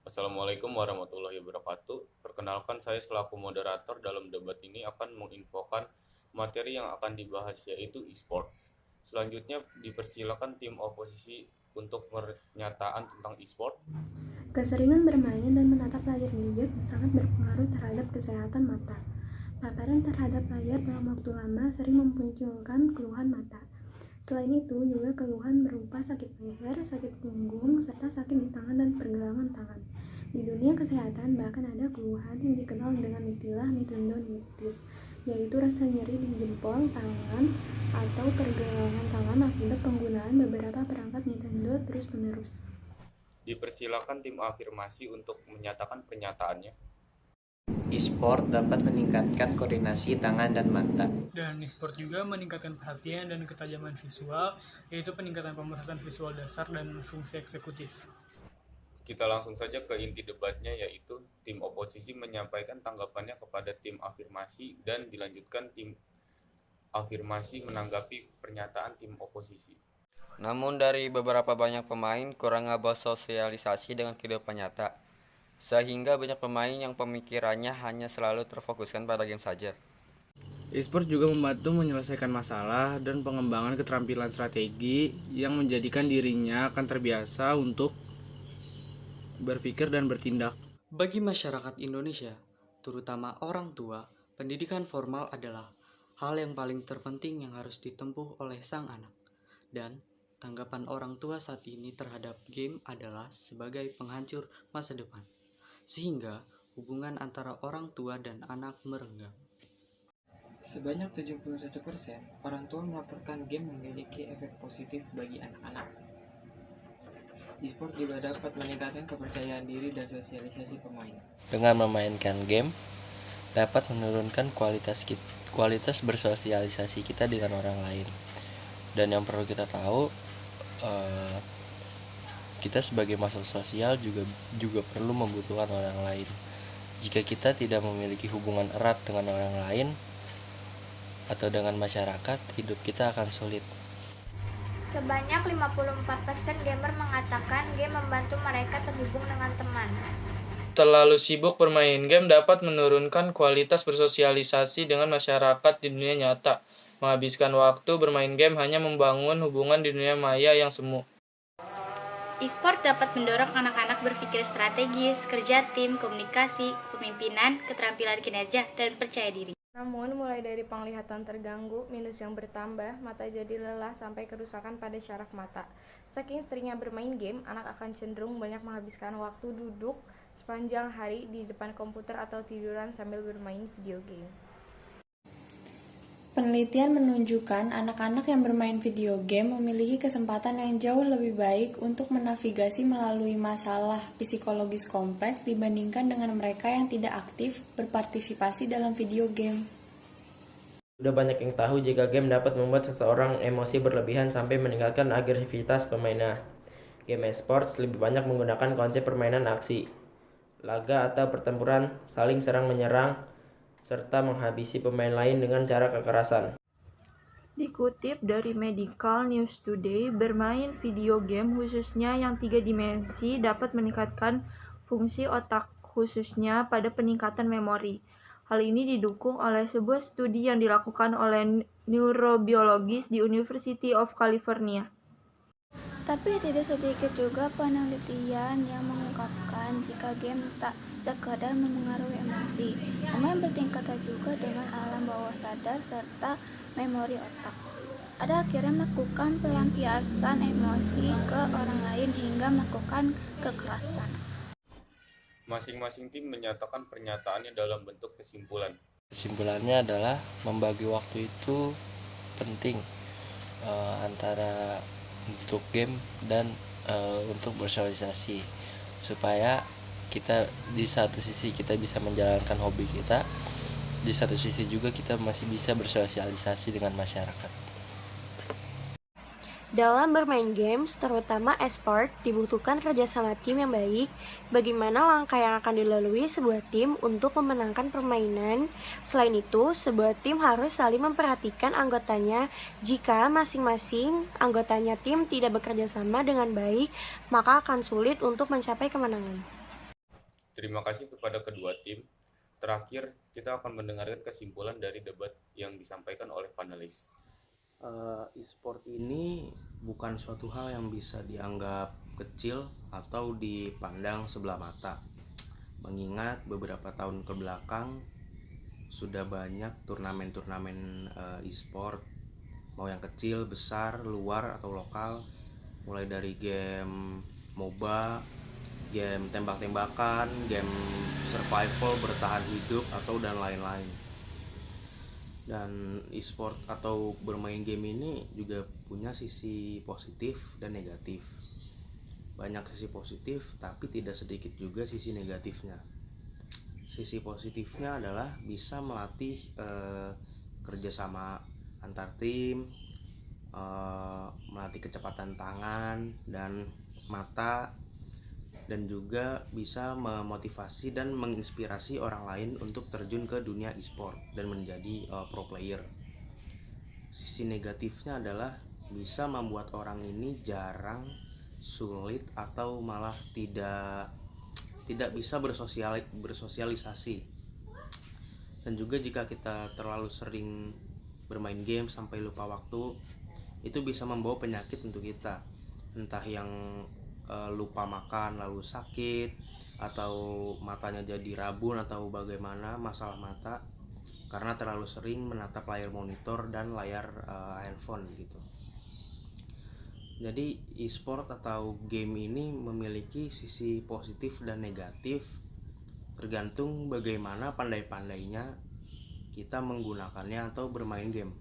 Assalamualaikum warahmatullahi wabarakatuh. Perkenalkan, saya selaku moderator dalam debat ini akan menginfokan materi yang akan dibahas, yaitu e-sport. Selanjutnya dipersilakan tim oposisi untuk pernyataan tentang e-sport. Keseringan bermain dan menatap layar gadget sangat berpengaruh terhadap kesehatan mata. Paparan terhadap layar dalam waktu lama sering memunculkan keluhan mata. Selain itu, juga keluhan berupa sakit leher, sakit punggung, serta sakit di tangan dan pergelangan tangan. Di dunia kesehatan, bahkan ada keluhan yang dikenal dengan istilah tendonitis, yaitu rasa nyeri di jempol tangan atau pergelangan tangan akibat penggunaan beberapa perangkat Nintendo terus-menerus. Dipersilakan tim afirmasi untuk menyatakan pernyataannya. E-sport dapat meningkatkan koordinasi tangan dan mata. Dan e-sport juga meningkatkan perhatian dan ketajaman visual, yaitu peningkatan pemrosesan visual dasar dan fungsi eksekutif. Kita langsung saja ke inti debatnya, yaitu tim oposisi menyampaikan tanggapannya kepada tim afirmasi dan dilanjutkan tim afirmasi menanggapi pernyataan tim oposisi. Namun dari beberapa banyak pemain kurang bersosialisasi dengan kehidupan nyata, sehingga banyak pemain yang pemikirannya hanya selalu terfokuskan pada game saja. E-sport juga membantu menyelesaikan masalah dan pengembangan keterampilan strategi yang menjadikan dirinya akan terbiasa untuk berpikir dan bertindak. Bagi masyarakat Indonesia, terutama orang tua, pendidikan formal adalah hal yang paling terpenting yang harus ditempuh oleh sang anak. Dan tanggapan orang tua saat ini terhadap game adalah sebagai penghancur masa depan, sehingga hubungan antara orang tua dan anak merenggang. Sebanyak 71% orang tua melaporkan game memiliki efek positif bagi anak-anak. E-sport juga dapat meningkatkan kepercayaan diri dan sosialisasi pemain. Dengan memainkan game, dapat menurunkan kualitas bersosialisasi kita dengan orang lain. Dan yang perlu kita tahu, kita sebagai makhluk sosial juga perlu membutuhkan orang lain. Jika kita tidak memiliki hubungan erat dengan orang lain atau dengan masyarakat, hidup kita akan sulit. Sebanyak 54% gamer mengatakan game membantu mereka terhubung dengan teman. Terlalu sibuk bermain game dapat menurunkan kualitas bersosialisasi dengan masyarakat di dunia nyata. Menghabiskan waktu bermain game hanya membangun hubungan di dunia maya yang semu. E-sport dapat mendorong anak-anak berpikir strategis, kerja tim, komunikasi, kepemimpinan, keterampilan kinerja, dan percaya diri. Namun, mulai dari penglihatan terganggu, minus yang bertambah, mata jadi lelah sampai kerusakan pada syaraf mata. Saking seringnya bermain game, anak akan cenderung banyak menghabiskan waktu duduk sepanjang hari di depan komputer atau tiduran sambil bermain video game. Penelitian menunjukkan anak-anak yang bermain video game memiliki kesempatan yang jauh lebih baik untuk menavigasi melalui masalah psikologis kompleks dibandingkan dengan mereka yang tidak aktif berpartisipasi dalam video game. Sudah banyak yang tahu jika game dapat membuat seseorang emosi berlebihan sampai meningkatkan agresivitas pemainnya. Game esports lebih banyak menggunakan konsep permainan aksi, laga atau pertempuran, saling serang menyerang, serta menghabisi pemain lain dengan cara kekerasan. Dikutip dari Medical News Today, bermain video game khususnya yang 3 dimensi dapat meningkatkan fungsi otak khususnya pada peningkatan memori. Hal ini didukung oleh sebuah studi yang dilakukan oleh neurobiologis di University of California. Tapi tidak sedikit juga penelitian yang mengungkapkan jika game tak sekadar memengaruhi emosi, pemain bertingkatan juga dengan alam bawah sadar serta memori otak. Ada akhirnya melakukan pelampiasan emosi ke orang lain hingga melakukan kekerasan. Masing-masing tim menyatakan pernyataannya dalam bentuk kesimpulan. Kesimpulannya adalah membagi waktu itu penting antara untuk game dan untuk bersosialisasi, supaya kita di satu sisi kita bisa menjalankan hobi kita, di satu sisi juga kita masih bisa bersosialisasi dengan masyarakat. Dalam bermain games, terutama e-sport, dibutuhkan kerjasama tim yang baik. Bagaimana langkah yang akan dilalui sebuah tim untuk memenangkan permainan? Selain itu, sebuah tim harus saling memperhatikan anggotanya. Jika masing-masing anggotanya tim tidak bekerja sama dengan baik, maka akan sulit untuk mencapai kemenangan. Terima kasih kepada kedua tim. Terakhir, kita akan mendengarkan kesimpulan dari debat yang disampaikan oleh panelis. E-sport ini bukan suatu hal yang bisa dianggap kecil atau dipandang sebelah mata. Mengingat beberapa tahun ke belakang sudah banyak turnamen-turnamen e-sport, mau yang kecil, besar, luar atau lokal, mulai dari game MOBA, game tembak-tembakan, game survival, bertahan hidup, atau dan lain-lain. Dan e-sport atau bermain game ini juga punya sisi positif dan negatif. Banyak sisi positif, tapi tidak sedikit juga sisi negatifnya. Sisi positifnya adalah bisa melatih kerjasama antar tim, melatih kecepatan tangan dan mata, dan juga bisa memotivasi dan menginspirasi orang lain untuk terjun ke dunia e-sport dan menjadi pro player. Sisi negatifnya adalah bisa membuat orang ini jarang, sulit, atau malah tidak bisa bersosialisasi. Dan juga jika kita terlalu sering bermain game sampai lupa waktu, itu bisa membawa penyakit untuk kita, entah yang lupa makan lalu sakit, atau matanya jadi rabun, atau bagaimana masalah mata karena terlalu sering menatap layar monitor dan layar handphone gitu. Jadi e-sport atau game ini memiliki sisi positif dan negatif, tergantung bagaimana pandai-pandainya kita menggunakannya atau bermain game.